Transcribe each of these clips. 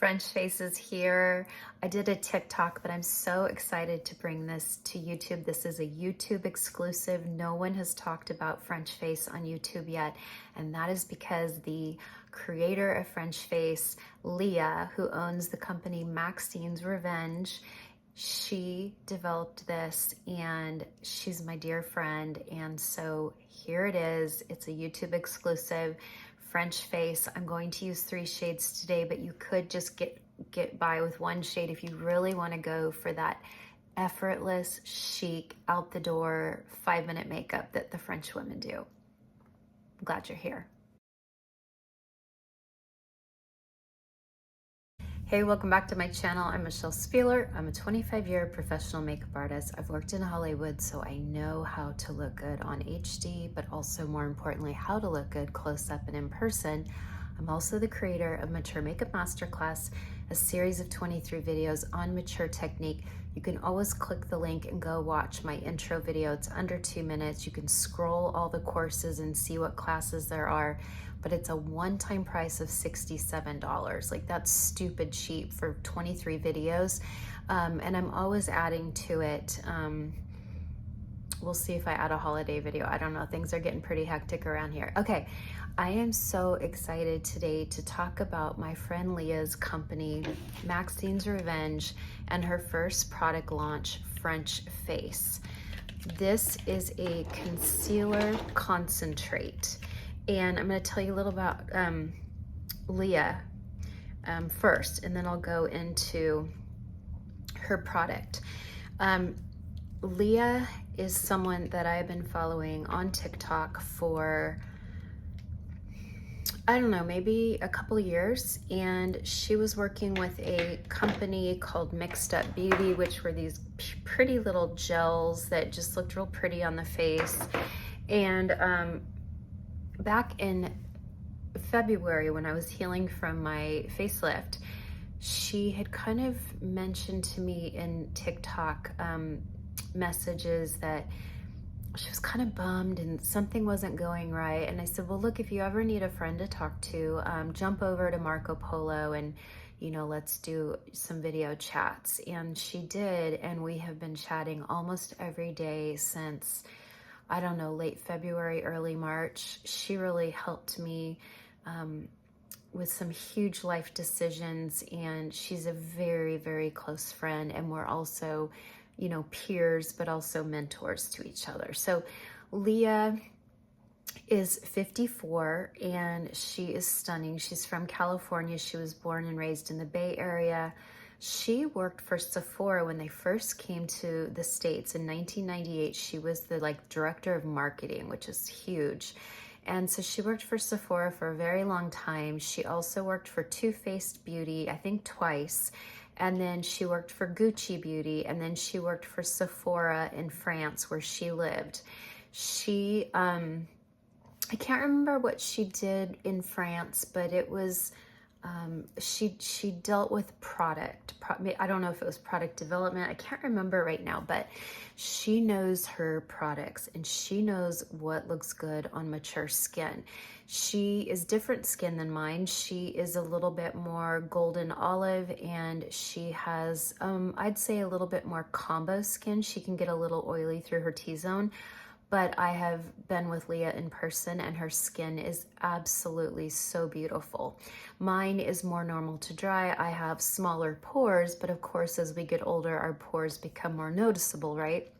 French faces here. I did a TikTok, but I'm so excited to bring this to YouTube. This is a YouTube exclusive. No one has talked about French face on YouTube yet, and that is because the creator of French face, Leah, who owns the company Maxine's Revenge, she developed this and she's my dear friend. And so here it is. It's a YouTube exclusive. French face. I'm going to use 3 shades today, but you could just get by with 1 shade if you really want to go for that effortless, chic, out the door, 5-minute makeup that the French women do. I'm glad you're here. Hey, welcome back to my channel. I'm Michelle Spieler. I'm a 25-year professional makeup artist. I've worked in Hollywood, so I know how to look good on HD, but also more importantly, how to look good close up and in person. I'm also the creator of Mature Makeup Masterclass, a series of 23 videos on mature technique. You can always click the link and go watch my intro video. It's under 2 minutes. You can scroll all the courses and see what classes there are, but it's a one-time price of $67. Like, that's stupid cheap for 23 videos. And I'm always adding to it. We'll see if I add a holiday video. I don't know, things are getting pretty hectic around here. Okay, I am so excited today to talk about my friend Leah's company, Maxine's Revenge, and her first product launch, French Face. This is a concealer concentrate. And I'm gonna tell you a little about Leah first, and then I'll go into her product. Leah is someone that I've been following on TikTok for, I don't know, maybe a couple years, and she was working with a company called Mixed Up Beauty, which were these pretty little gels that just looked real pretty on the face. And back in February, when I was healing from my facelift, she had kind of mentioned to me in TikTok messages that she was kind of bummed and something wasn't going right. And I said, well, look, if you ever need a friend to talk to, jump over to Marco Polo and, you know, let's do some video chats. And she did, and we have been chatting almost every day since, I don't know, late February, early March. She really helped me with some huge life decisions, and she's a very, very close friend, and we're also, you know, peers, but also mentors to each other. So Leah is 54 and she is stunning. She's from California. She was born and raised in the Bay Area. She worked for Sephora when they first came to the States in 1998. She was the director of marketing, which is huge. And so she worked for Sephora for a very long time. She also worked for Too Faced Beauty, I think twice. And then she worked for Gucci Beauty, and then she worked for Sephora in France where she lived. She, I can't remember what she did in France, but it was, she dealt with product. I don't know if it was product development. I can't remember right now, but she knows her products and she knows what looks good on mature skin. She is different skin than mine. She is a little bit more golden olive, and she has, I'd say a little bit more combo skin. She can get a little oily through her T-zone. But I have been with Leah in person, and her skin is absolutely so beautiful. Mine is more normal to dry. I have smaller pores, but of course, as we get older, our pores become more noticeable, right?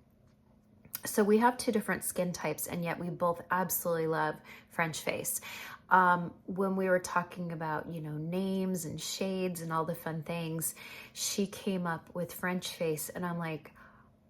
So we have 2 different skin types, and yet we both absolutely love French face. When we were talking about, you know, names and shades and all the fun things, she came up with French face, and I'm like,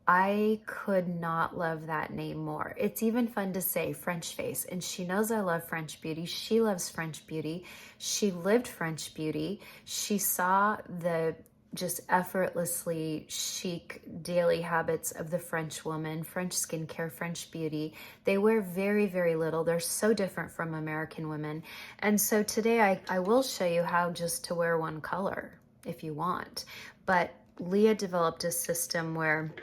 I could not love that name more. It's even fun to say French face, and she knows I love French beauty. She loves French beauty. She lived French beauty. She saw the just effortlessly chic daily habits of the French woman, French skincare, French beauty. They wear very, very little. They're so different from American women. And so today I will show you how just to wear one color if you want. But Leah developed a system where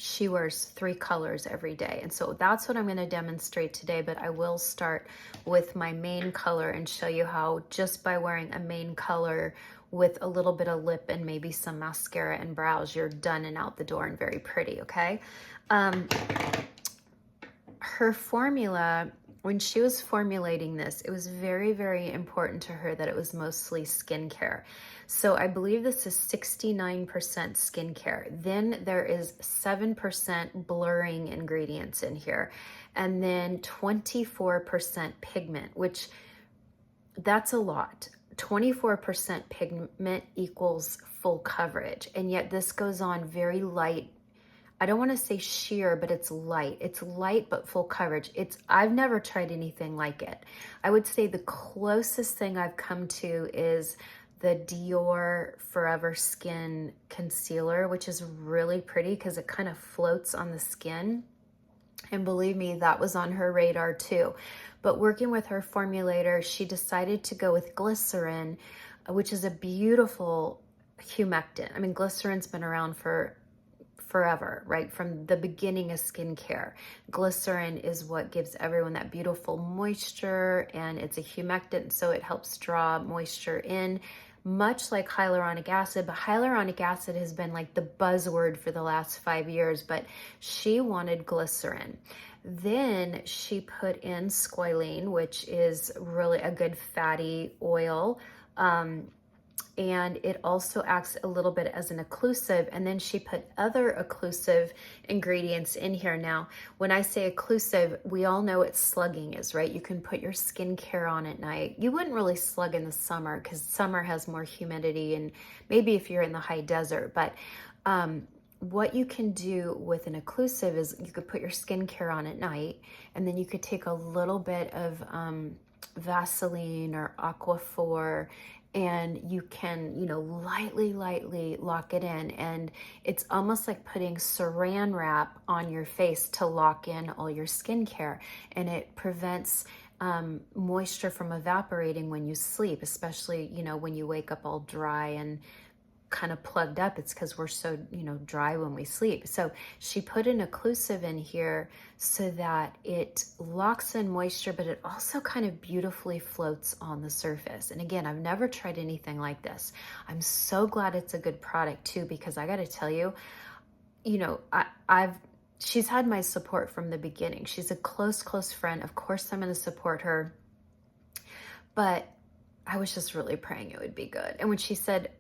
she wears 3 colors every day. And so that's what I'm going to demonstrate today, but I will start with my main color and show you how just by wearing a main color with a little bit of lip and maybe some mascara and brows, you're done and out the door and very pretty, okay? Her formula, when she was formulating this, it was very, very important to her that it was mostly skincare. So I believe this is 69% skincare. Then there is 7% blurring ingredients in here. And then 24% pigment, which that's a lot. 24% pigment equals full coverage. And yet this goes on very light. I don't want to say sheer, but it's light. It's light, but full coverage. I've never tried anything like it. I would say the closest thing I've come to is the Dior Forever Skin Concealer, which is really pretty because it kind of floats on the skin. And believe me, that was on her radar too. But working with her formulator, she decided to go with glycerin, which is a beautiful humectant. I mean, glycerin's been around for forever, right? From the beginning of skincare. Glycerin is what gives everyone that beautiful moisture, and it's a humectant, so it helps draw moisture in, much like hyaluronic acid. But hyaluronic acid has been like the buzzword for the last 5 years, but she wanted glycerin. Then she put in squalene, which is really a good fatty oil. And it also acts a little bit as an occlusive. And then she put other occlusive ingredients in here. Now, when I say occlusive, we all know what slugging is, right? You can put your skincare on at night. You wouldn't really slug in the summer because summer has more humidity, and maybe if you're in the high desert. But what you can do with an occlusive is you could put your skincare on at night, and then you could take a little bit of Vaseline or Aquaphor, and you can, lightly lock it in. And it's almost like putting saran wrap on your face to lock in all your skincare. And it prevents moisture from evaporating when you sleep, especially, when you wake up all dry and kind of plugged up. It's because we're so, dry when we sleep. So she put an occlusive in here so that it locks in moisture, but it also kind of beautifully floats on the surface. And again, I've never tried anything like this. I'm so glad it's a good product too, because I got to tell you, she's had my support from the beginning. She's a close friend. Of course, I'm going to support her, but I was just really praying it would be good. And when she said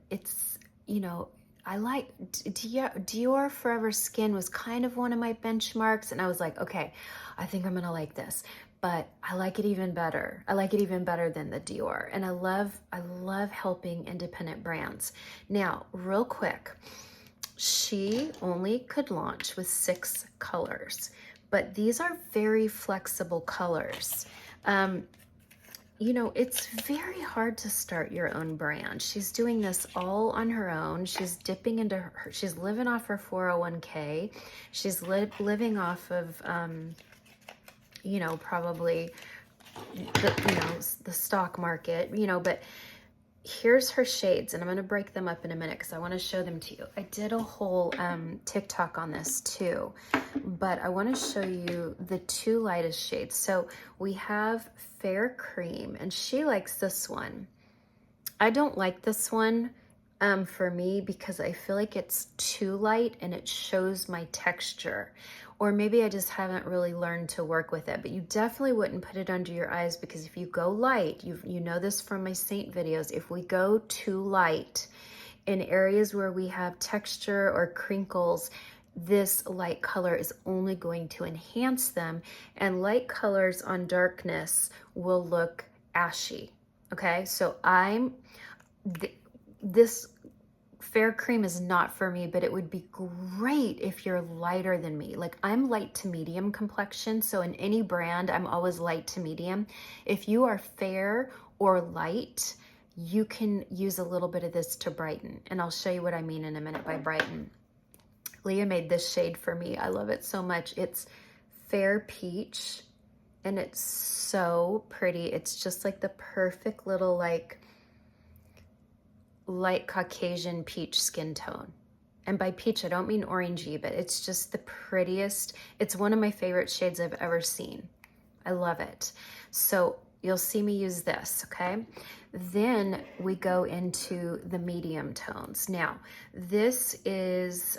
I like Dior Forever Skin was kind of one of my benchmarks, and I was like, okay, I think I'm gonna like this, but I like it even better. I like it even better than the Dior, and I love helping independent brands. Now, real quick, she only could launch with 6 colors, but these are very flexible colors. It's very hard to start your own brand. She's doing this all on her own. She's dipping into she's living off her 401k. She's living off of, probably the stock market, but here's her shades, and I'm going to break them up in a minute because I want to show them to you. I did a whole TikTok on this too, but I want to show you the 2 lightest shades. So we have Fair Cream, and she likes this one. I don't like this one for me because I feel like it's too light and it shows my texture. Or maybe I just haven't really learned to work with it, but you definitely wouldn't put it under your eyes, because if you go light, you know this from my Saint videos, if we go too light in areas where we have texture or crinkles, this light color is only going to enhance them, and light colors on darkness will look ashy. Okay, so this Fair Cream is not for me, but it would be great if you're lighter than me. Like, I'm light to medium complexion, so in any brand, I'm always light to medium. If you are fair or light, you can use a little bit of this to brighten, and I'll show you what I mean in a minute by brighten. Leah made this shade for me. I love it so much. It's Fair Peach, and it's so pretty. It's just like the perfect little like light Caucasian peach skin tone. And by peach, I don't mean orangey, but it's just the prettiest. It's one of my favorite shades I've ever seen. I love it. So you'll see me use this, okay? Then we go into the medium tones. Now, this is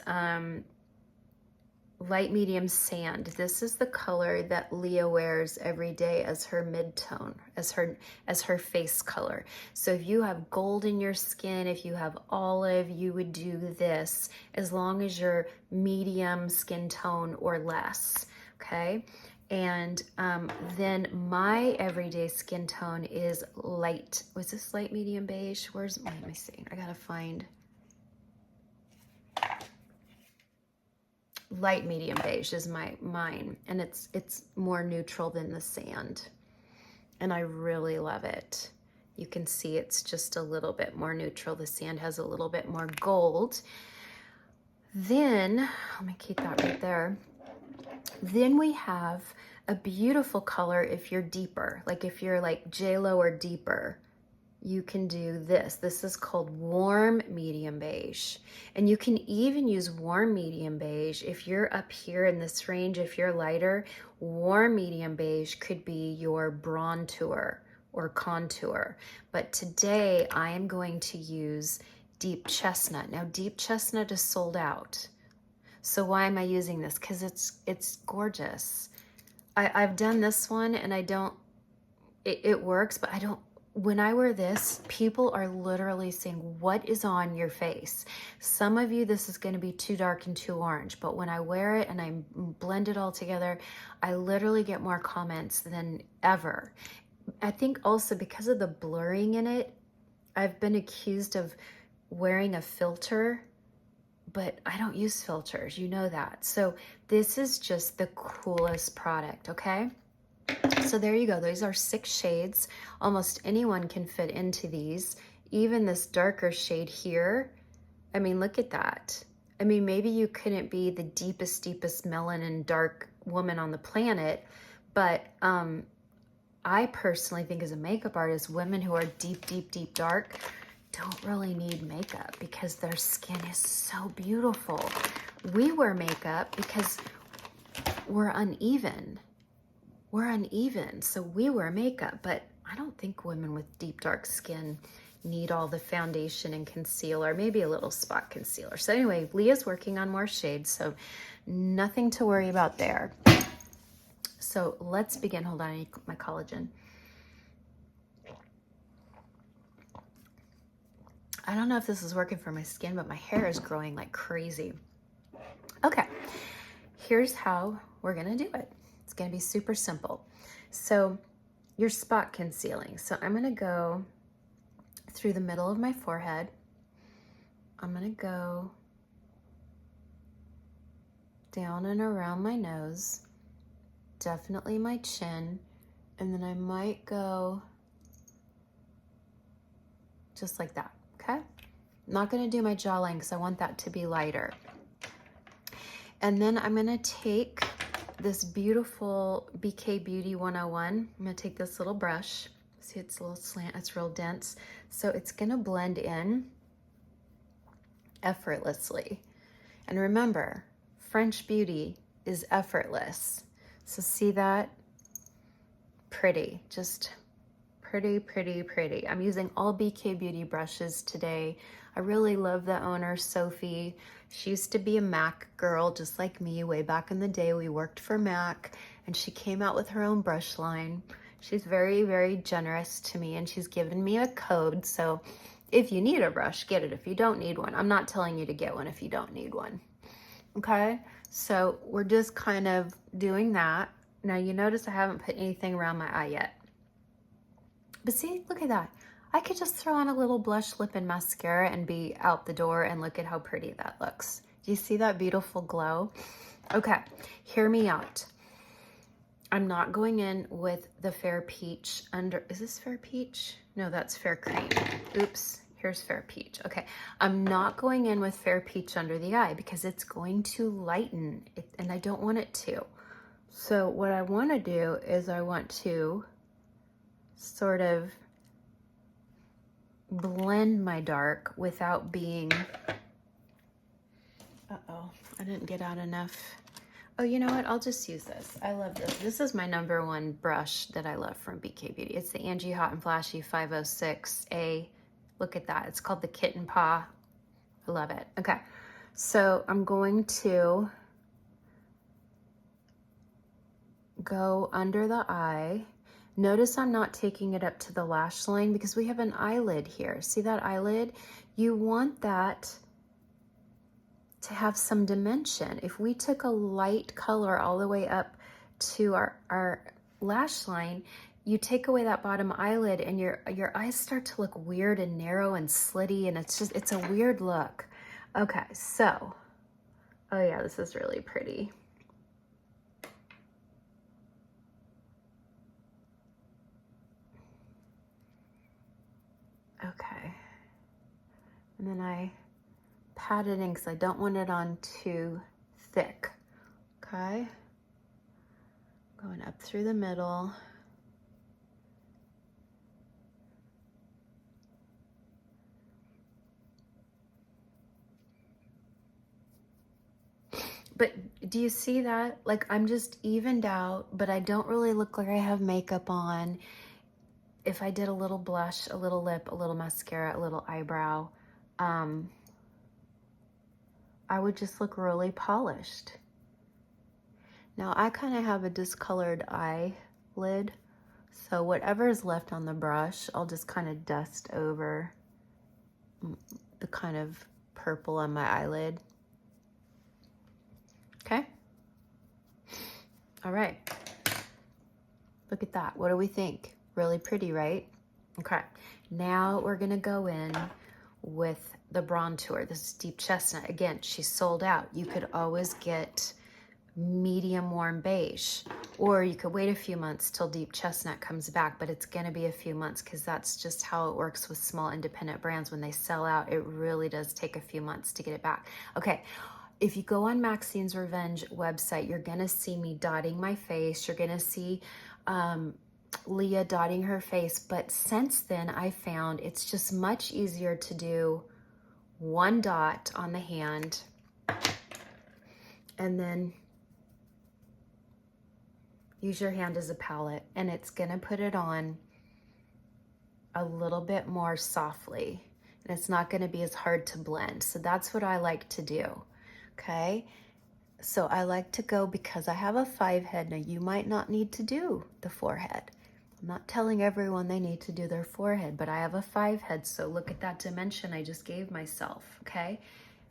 light medium sand. This is the color that Leah wears every day as her mid-tone, as her face color. So if you have gold in your skin, if you have olive, you would do this as long as you're medium skin tone or less, okay? And then my everyday skin tone is light. Was this light medium beige? Where's, let me see. I gotta find light medium beige is mine, and it's more neutral than the sand, and I really love it. You can see it's just a little bit more neutral. The sand has a little bit more gold. Then let me keep that right there. Then we have a beautiful color if you're deeper, like if you're like J-Lo or deeper, you can do this. This is called warm medium beige. And you can even use warm medium beige if you're up here in this range. If you're lighter, warm medium beige could be your bronzer or contour. But today I am going to use deep chestnut. Now deep chestnut is sold out. So why am I using this? Because it's gorgeous. I've done this one and I don't, it works, but I don't, when I wear this, people are literally saying, what is on your face? Some of you, this is going to be too dark and too orange, but when I wear it and I blend it all together, I literally get more comments than ever. I think also because of the blurring in it, I've been accused of wearing a filter, but I don't use filters, you know that. So this is just the coolest product, okay? So there you go. These are 6 shades. Almost anyone can fit into these. Even this darker shade here. I mean, look at that. I mean, maybe you couldn't be the deepest melanin dark woman on the planet, but I personally think as a makeup artist, women who are deep dark don't really need makeup because their skin is so beautiful. We wear makeup because we're uneven. We're uneven, so we wear makeup, but I don't think women with deep dark skin need all the foundation and concealer, maybe a little spot concealer. So anyway, Leah's working on more shades, so nothing to worry about there. So let's begin. Hold on, I need my collagen. I don't know if this is working for my skin, but my hair is growing like crazy. Okay, here's how we're gonna do it. It's gonna be super simple. So you're spot concealing. So I'm gonna go through the middle of my forehead. I'm gonna go down and around my nose, definitely my chin, and then I might go just like that, okay? I'm not gonna do my jawline because I want that to be lighter. And then I'm gonna take this beautiful BK Beauty 101. I'm gonna take this little brush. See, it's a little slant, it's real dense. So it's gonna blend in effortlessly. And remember, French beauty is effortless. So see that? Pretty, just pretty. I'm using all BK Beauty brushes today. I really love the owner, Sophie. She used to be a MAC girl, just like me. Way back in the day, we worked for MAC, and she came out with her own brush line. She's very generous to me, and she's given me a code. So if you need a brush, get it. If you don't need one, I'm not telling you to get one if you don't need one. Okay, so we're just kind of doing that. Now you notice I haven't put anything around my eye yet. But see, look at that. I could just throw on a little blush, lip, and mascara and be out the door, and look at how pretty that looks. Do you see that beautiful glow? Okay, hear me out. I'm not going in with the Fair Peach under, is this Fair Peach? No, that's Fair Cream. Oops, here's Fair Peach. Okay, I'm not going in with Fair Peach under the eye because it's going to lighten it, and I don't want it to. So what I want to do is I want to sort of blend my dark without being Uh-oh, I didn't get out enough. Oh, you know what? I'll just use this. I love this. This is my #1 brush that I love from BK Beauty. It's the Angie Hot and Flashy 506A. Look at that. It's called the Kitten Paw. I love it. Okay, so I'm going to go under the eye. Notice I'm not taking it up to the lash line because we have an eyelid here. See that eyelid? You want that to have some dimension. If we took a light color all the way up to our lash line, you take away that bottom eyelid and your eyes start to look weird and narrow and slitty, and it's a weird look. Okay, so, oh yeah, this is really pretty. Okay, and then I pat it in because I don't want it on too thick. Okay, going up through the middle. But do you see that? Like, I'm just evened out, but I don't really look like I have makeup on. If I did a little blush, a little lip, a little mascara, a little eyebrow, I would just look really polished. Now I kind of have a discolored eyelid, so whatever is left on the brush, I'll just kind of dust over the kind of purple on my eyelid. Okay. All right. Look at that. What do we think? Really pretty, right? Okay. Now we're going to go in with the bronzer. This is Deep Chestnut. Again, she's sold out. You could always get medium warm beige, or you could wait a few months till Deep Chestnut comes back, but it's going to be a few months because that's just how it works with small independent brands. When they sell out, it really does take a few months to get it back. Okay. If you go on Maxine's Revenge website, you're gonna see me dotting my face. You're gonna see Leah dotting her face. But since then, I found it's just much easier to do one dot on the hand and then use your hand as a palette, and it's gonna put it on a little bit more softly, and it's not gonna be as hard to blend. So that's what I like to do. Okay, so I like to go, because I have a 5 head. Now you might not need to do the 4 head. I'm not telling everyone they need to do their 4 head, but I have a 5 head. So look at that dimension I just gave myself, okay?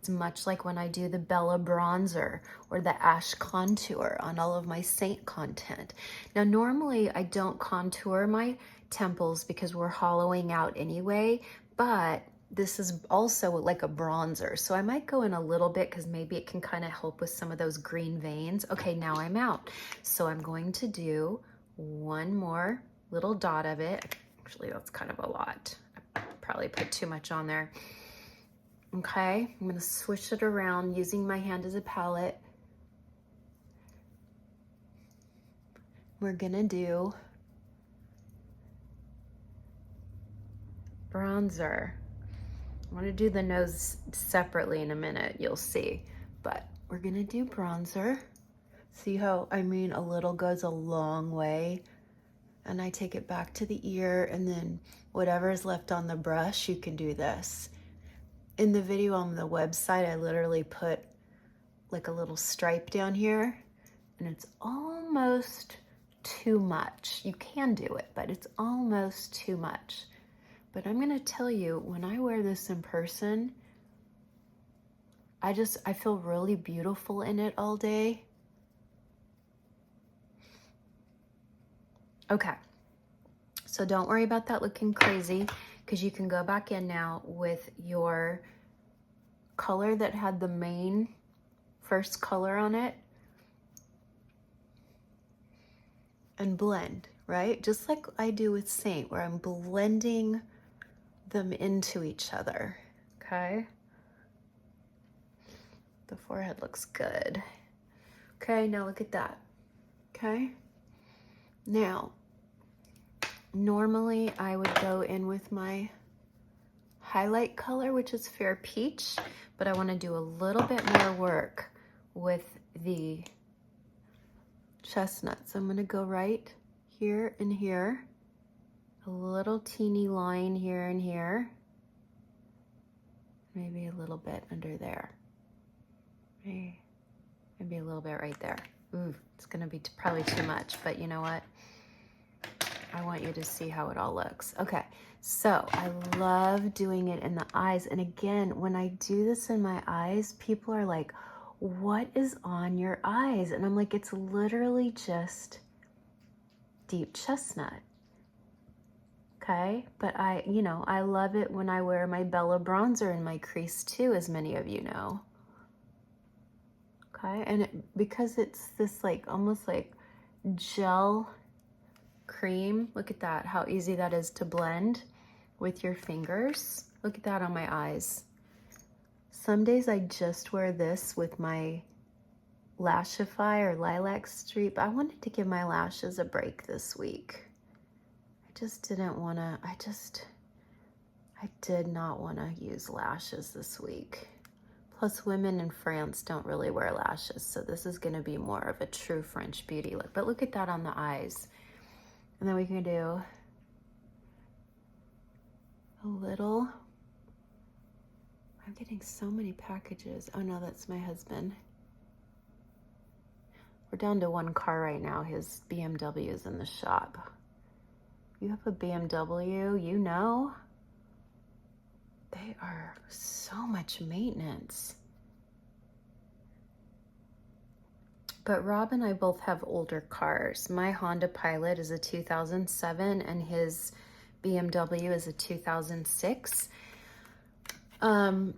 It's much like when I do the Bella bronzer or the Ash contour on all of my Saint content. Now normally I don't contour my temples because we're hollowing out anyway, but this is also like a bronzer. So I might go in a little bit because maybe it can kind of help with some of those green veins. Okay, now I'm out. So I'm going to do one more little dot of it. Actually, that's kind of a lot. I probably put too much on there. Okay, I'm gonna switch it around using my hand as a palette. We're gonna do bronzer. I'm gonna do the nose separately in a minute, you'll see. But we're gonna do bronzer. See how, I mean, a little goes a long way. And I take it back to the ear, and then whatever is left on the brush, you can do this. In the video on the website, I literally put like a little stripe down here, and it's almost too much. You can do it, but it's almost too much. But I'm gonna tell you, when I wear this in person, I feel really beautiful in it all day. Okay, so don't worry about that looking crazy, because you can go back in now with your color that had the main first color on it and blend, right? Just like I do with Saint, where I'm blending them into each other, okay? The forehead looks good. Okay, now look at that, okay? Now, normally I would go in with my highlight color, which is Fair Peach, but I want to do a little bit more work with the Chestnut. So I'm going to go right here and here, a little teeny line here and here, maybe a little bit under there, maybe a little bit right there. Ooh, it's going to be probably too much, but you know what? I want you to see how it all looks. Okay, so I love doing it in the eyes. And again, when I do this in my eyes, people are like, what is on your eyes? And I'm like, it's literally just deep chestnut. Okay, but I love it when I wear my Bella bronzer in my crease too, as many of you know. Okay, and because it's this like almost like gel cream, look at that, how easy that is to blend with your fingers. Look at that on my eyes. Some days I just wear this with my Lashify or Lilac Streak. I wanted to give my lashes a break this week. I just didn't want to, I did not want to use lashes this week. Plus, women in France don't really wear lashes, so this is going to be more of a true French beauty look. But look at that on the eyes. And then we can do a little, I'm getting so many packages. Oh no, that's my husband. We're down to one car right now. His BMW is in the shop. You have a BMW, you know. They are so much maintenance. But Rob and I both have older cars. My Honda Pilot is a 2007 and his BMW is a 2006. And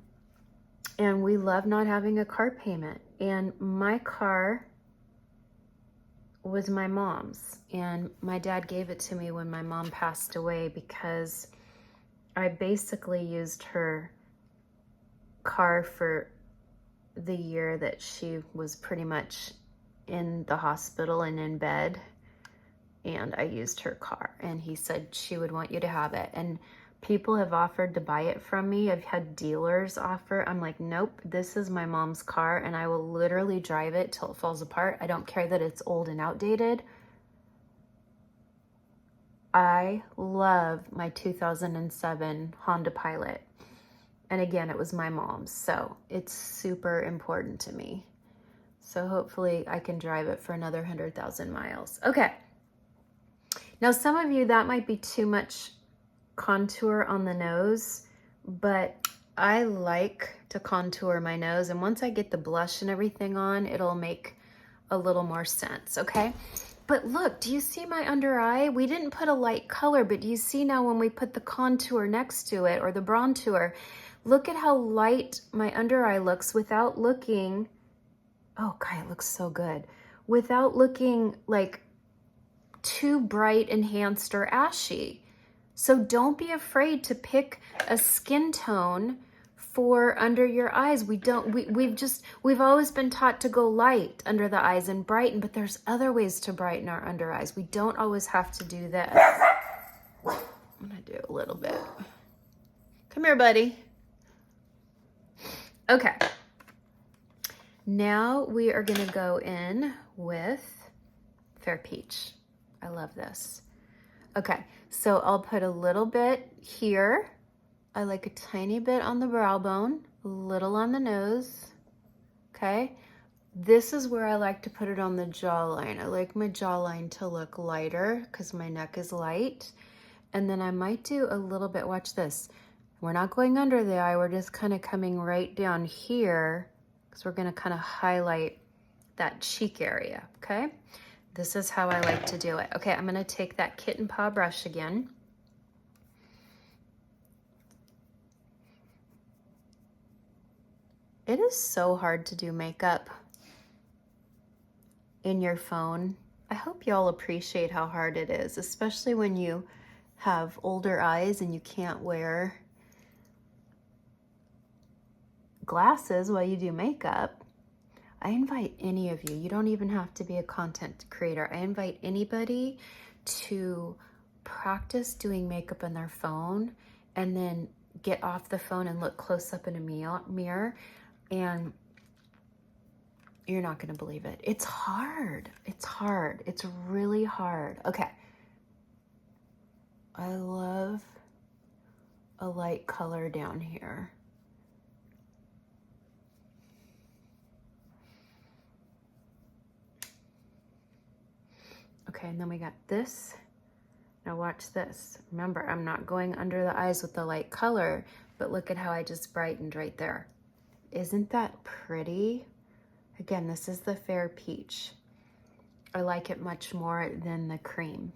we love not having a car payment. And my car was my mom's, and my dad gave it to me when my mom passed away because I basically used her car for the year that she was pretty much in the hospital and in bed, and I used her car, and he said she would want you to have it. And people have offered to buy it from me. I've had dealers offer. I'm like, nope, this is my mom's car and I will literally drive it till it falls apart. I don't care that it's old and outdated. I love my 2007 Honda Pilot. And again, it was my mom's, so it's super important to me. So hopefully I can drive it for another 100,000 miles. Okay. Now some of you, that might be too much contour on the nose, but I like to contour my nose, and once I get the blush and everything on, it'll make a little more sense, okay? But look, do you see my under eye? We didn't put a light color, but do you see now when we put the contour next to it, or the bronzer, look at how light my under eye looks without looking, oh God, it looks so good, without looking like too bright, enhanced, or ashy. So don't be afraid to pick a skin tone for under your eyes. We've always been taught to go light under the eyes and brighten, but there's other ways to brighten our under eyes. We don't always have to do this. I'm gonna do a little bit. Come here, buddy. Okay. Now we are gonna go in with Fair Peach. I love this. Okay, so I'll put a little bit here. I like a tiny bit on the brow bone, a little on the nose, okay? This is where I like to put it on the jawline. I like my jawline to look lighter because my neck is light. And then I might do a little bit, watch this. We're not going under the eye, we're just kind of coming right down here because we're gonna kind of highlight that cheek area, okay? This is how I like to do it. Okay, I'm gonna take that kitten paw brush again. It is so hard to do makeup in your phone. I hope y'all appreciate how hard it is, especially when you have older eyes and you can't wear glasses while you do makeup. I invite any of you, you don't even have to be a content creator. I invite anybody to practice doing makeup on their phone and then get off the phone and look close up in a mirror, and you're not gonna believe it. It's hard. It's hard. It's really hard. Okay. I love a light color down here. Okay, and then we got this. Now watch this. Remember, I'm not going under the eyes with the light color, but look at how I just brightened right there. Isn't that pretty? Again, this is the Fair Peach. I like it much more than the cream.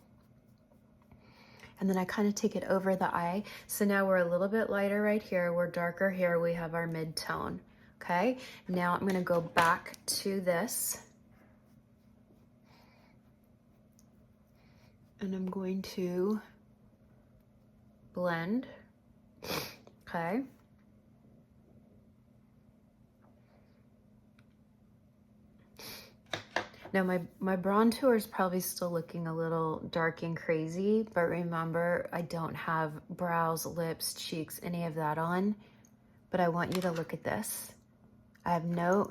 And then I kind of take it over the eye. So now we're a little bit lighter right here. We're darker here. We have our mid-tone. Okay, now I'm gonna go back to this. And I'm going to blend. Okay. Now my bronzer is probably still looking a little dark and crazy, but remember, I don't have brows, lips, cheeks, any of that on. But I want you to look at this. I have no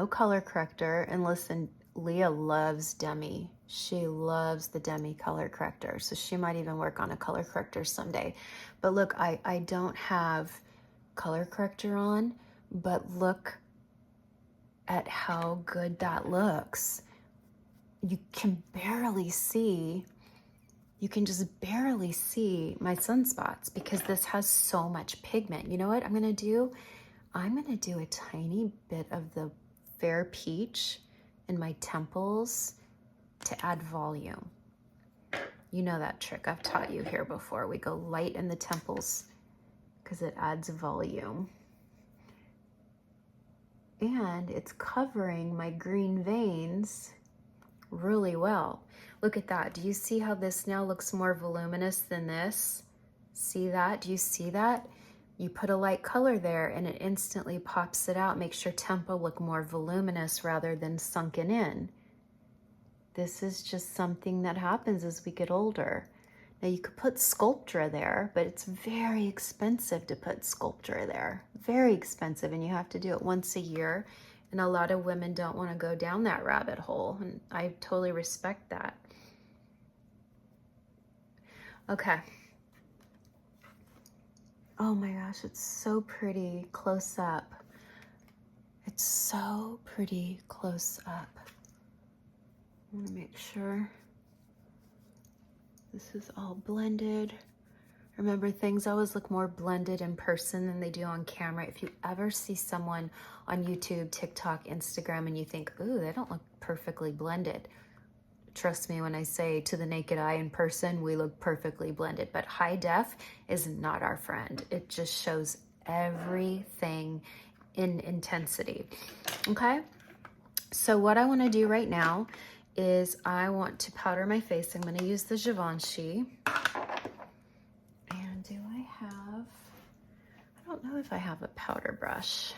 color corrector, and listen, Leah loves Demi. She loves the Demi color corrector, so she might even work on a color corrector someday. But look, I don't have color corrector on, but look at how good that looks. You can barely see, you can just barely see my sunspots because this has so much pigment. You know what I'm gonna do? I'm gonna do a tiny bit of the Fair Peach in my temples to add volume. You know that trick, I've taught you here before. We go light in the temples because it adds volume. And it's covering my green veins really well. Look at that. Do you see how this now looks more voluminous than this? See that? Do you see that? You put a light color there and it instantly pops it out, makes your temple look more voluminous rather than sunken in. This is just something that happens as we get older. Now you could put Sculptra there, but it's very expensive to put Sculptra there. Very expensive, and you have to do it once a year. And a lot of women don't want to go down that rabbit hole, and I totally respect that. Okay. Oh my gosh, it's so pretty close up. It's so pretty close up. I want to make sure this is all blended. Remember, things always look more blended in person than they do on camera. If you ever see someone on YouTube, TikTok, Instagram, and you think, ooh, they don't look perfectly blended, trust me when I say to the naked eye in person, we look perfectly blended. But high def is not our friend. It just shows everything in intensity. Okay? So what I want to do right now is I want to powder my face. I'm going to use the Givenchy. And do I have, I don't know if I have a powder brush.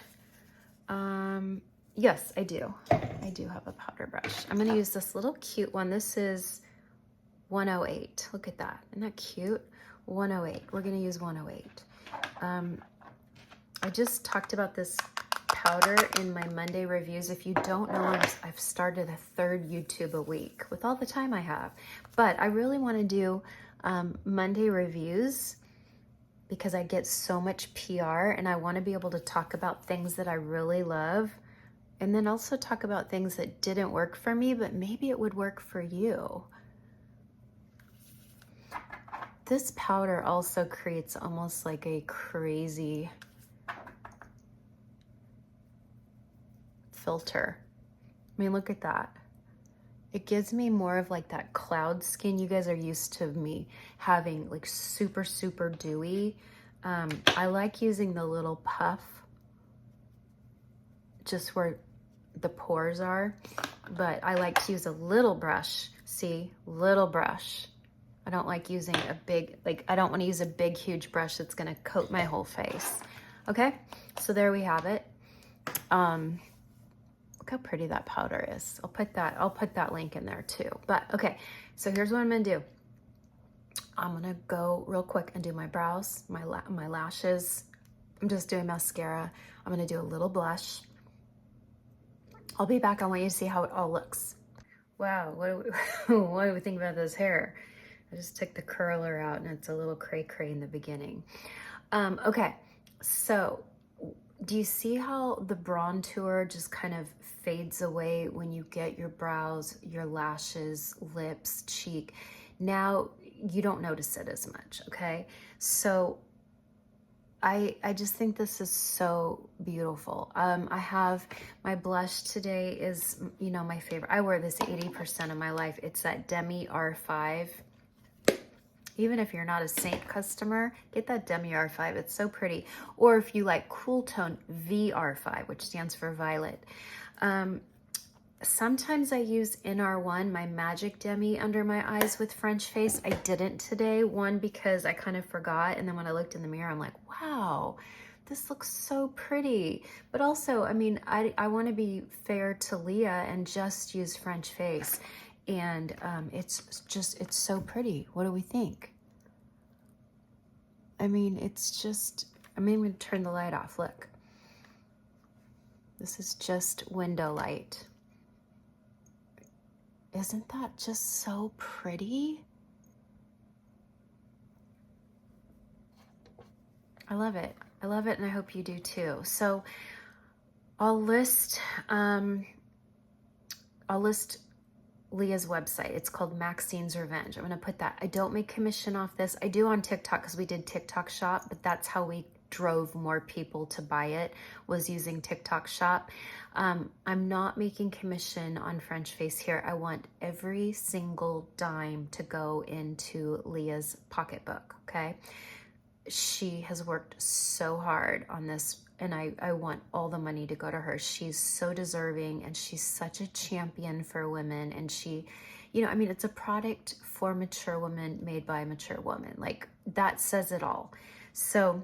Yes, I do. I do have a powder brush. I'm going to use this little cute one. This is 108. Look at that. Isn't that cute? 108. We're going to use 108. I just talked about this powder in my Monday reviews. If you don't know, I've started a 3rd YouTube a week with all the time I have. But I really want to do Monday reviews because I get so much PR, and I want to be able to talk about things that I really love, and then also talk about things that didn't work for me, but maybe it would work for you. This powder also creates almost like a crazy filter. I mean, look at that. It gives me more of like that cloud skin. You guys are used to me having like super, super dewy. I like using the little puff just where the pores are, but I like to use a little brush. See, little brush. I don't like using a big, like, I don't want to use a big, huge brush that's going to coat my whole face. Okay, so there we have it. Look how pretty that powder is. I'll put that link in there too. But okay, so here's what I'm gonna do. I'm gonna go real quick and do my brows, my lashes. I'm just doing mascara. I'm gonna do a little blush. I'll be back. I want you to see how it all looks. Wow, what do we think about this hair? I just took the curler out and it's a little cray-cray in the beginning. Okay, so do you see how the bronzer just kind of fades away when you get your brows, your lashes, lips, cheek? Now you don't notice it as much, okay? So I just think this is so beautiful. I have my blush today is, you know, my favorite. I wear this 80% of my life. It's that Demi R5. Even if you're not a Saint customer, get that Demi R5. It's so pretty. Or if you like Cool Tone VR5, which stands for violet. Sometimes I use NR1, my Magic Demi, under my eyes with French face. I didn't today. One, because I kind of forgot. And then when I looked in the mirror, I'm like, wow, this looks so pretty. But also, I mean, I want to be fair to Leah and just use French face. And it's so pretty. What do we think? I mean, it's just, I'm going to turn the light off. Look. This is just window light. Isn't that just so pretty? I love it. I love it, and I hope you do too. So I'll list Leah's website. It's called Maxine's Revenge. I'm gonna put that. I don't make commission off this. I do on TikTok because we did TikTok Shop, but that's how we drove more people to buy it, was using TikTok Shop. I'm not making commission on French face here. I want every single dime to go into Leah's pocketbook, okay? She has worked so hard on this, and I want all the money to go to her. She's so deserving, and she's such a champion for women. And she, you know, I mean, it's a product for mature women made by a mature woman. Like, that says it all. So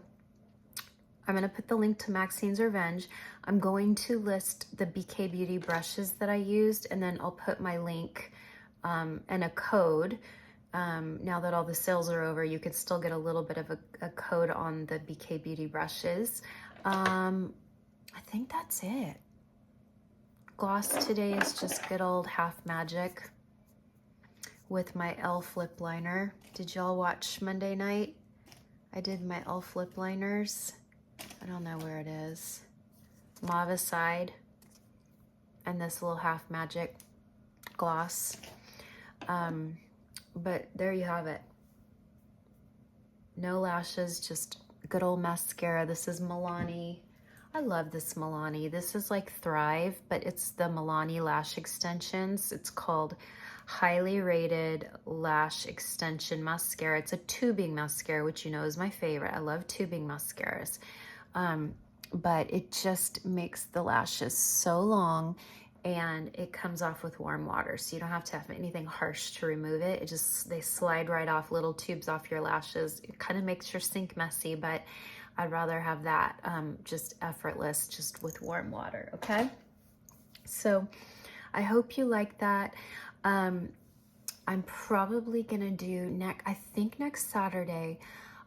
I'm going to put the link to Maxine's Revenge. I'm going to list the BK Beauty brushes that I used, and then I'll put my link and a code. Now that all the sales are over, you could still get a little bit of a code on the BK Beauty brushes. I think that's it. Gloss today is just good old Half Magic with my e.l.f. lip liner. Did y'all watch Monday night? I did my e.l.f. lip liners. I don't know where it is. Mauve Side and this little Half Magic gloss. But there you have it. No lashes, just good old mascara. This is Milani. I love this Milani. This is like Thrive, but it's the Milani lash extensions. It's called Highly Rated Lash Extension Mascara. It's a tubing mascara, which you know is my favorite. I love tubing mascaras. But it just makes the lashes so long, and it comes off with warm water, so you don't have to have anything harsh to remove it. It just, they slide right off, little tubes off your lashes. It kind of makes your sink messy, but I'd rather have that just effortless, just with warm water, okay? So I hope you like that. I'm probably gonna do I think next Saturday,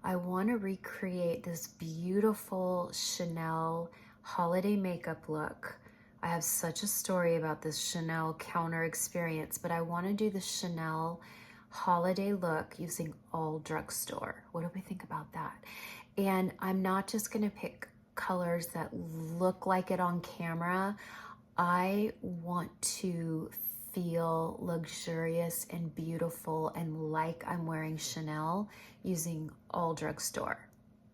I want to recreate this beautiful Chanel holiday makeup look. I have such a story about this Chanel counter experience, but I want to do the Chanel holiday look using all drugstore. What do we think about that? And I'm not just going to pick colors that look like it on camera. I want to feel luxurious and beautiful and like I'm wearing Chanel using all drugstore.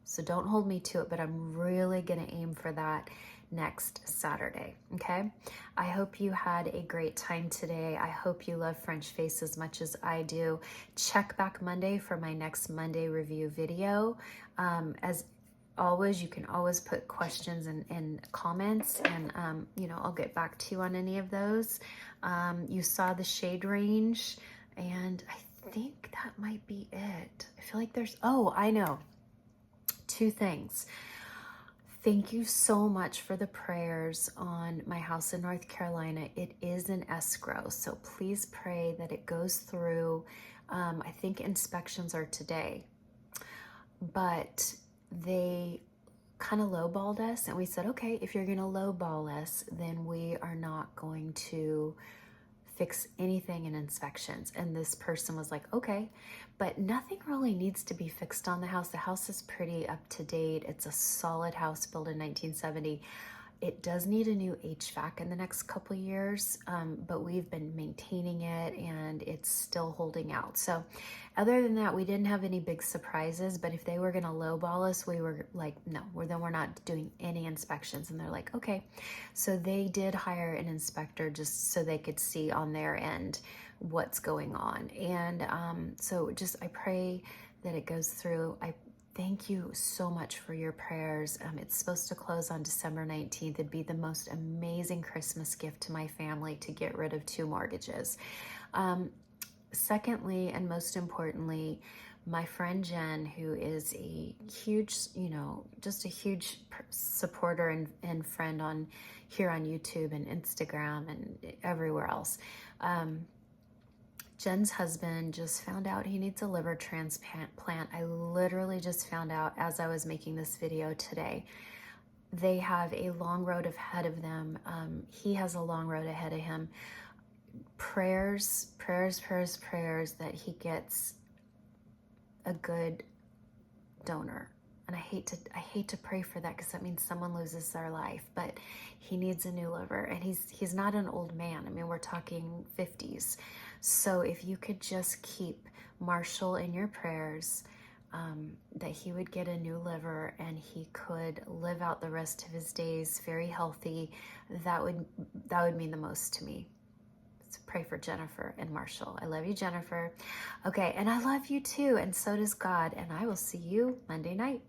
So don't hold me to it, but I'm really gonna aim for that next Saturday, okay? I hope you had a great time today. I hope you love French face as much as I do. Check back Monday for my next Monday review video. As always, you can always put questions in comments, and you know, I'll get back to you on any of those. You saw the shade range, and I think that might be it. I feel like there's, oh, I know, 2 things. Thank you so much for the prayers on my house in North Carolina. It is an escrow, so please pray that it goes through. I think inspections are today, but they kind of lowballed us, and we said, okay, if you're gonna lowball us, then we are not going to fix anything in inspections. And this person was like, okay, but nothing really needs to be fixed on the house. The house is pretty up to date. It's a solid house built in 1970. It does need a new HVAC in the next couple of years, but we've been maintaining it and it's still holding out. So other than that, we didn't have any big surprises, but if they were gonna lowball us, we were like, no, then we're not doing any inspections. And they're like, okay. So they did hire an inspector just so they could see on their end what's going on. And so just, I pray that it goes through. I thank you so much for your prayers. It's supposed to close on December 19th. It'd be the most amazing Christmas gift to my family to get rid of 2 mortgages. Secondly, and most importantly, my friend Jen, who is a huge, just a huge supporter and friend here on YouTube and Instagram and everywhere else. Jen's husband just found out he needs a liver transplant. I literally just found out as I was making this video today. They have a long road ahead of them. He has a long road ahead of him. Prayers that he gets a good donor. And I hate to pray for that because that means someone loses their life, but he needs a new liver, and he's not an old man. I mean, we're talking 50s. So if you could just keep Marshall in your prayers, that he would get a new liver and he could live out the rest of his days very healthy, that would mean the most to me. So pray for Jennifer and Marshall. I love you, Jennifer. Okay, and I love you too, and so does God, and I will see you Monday night.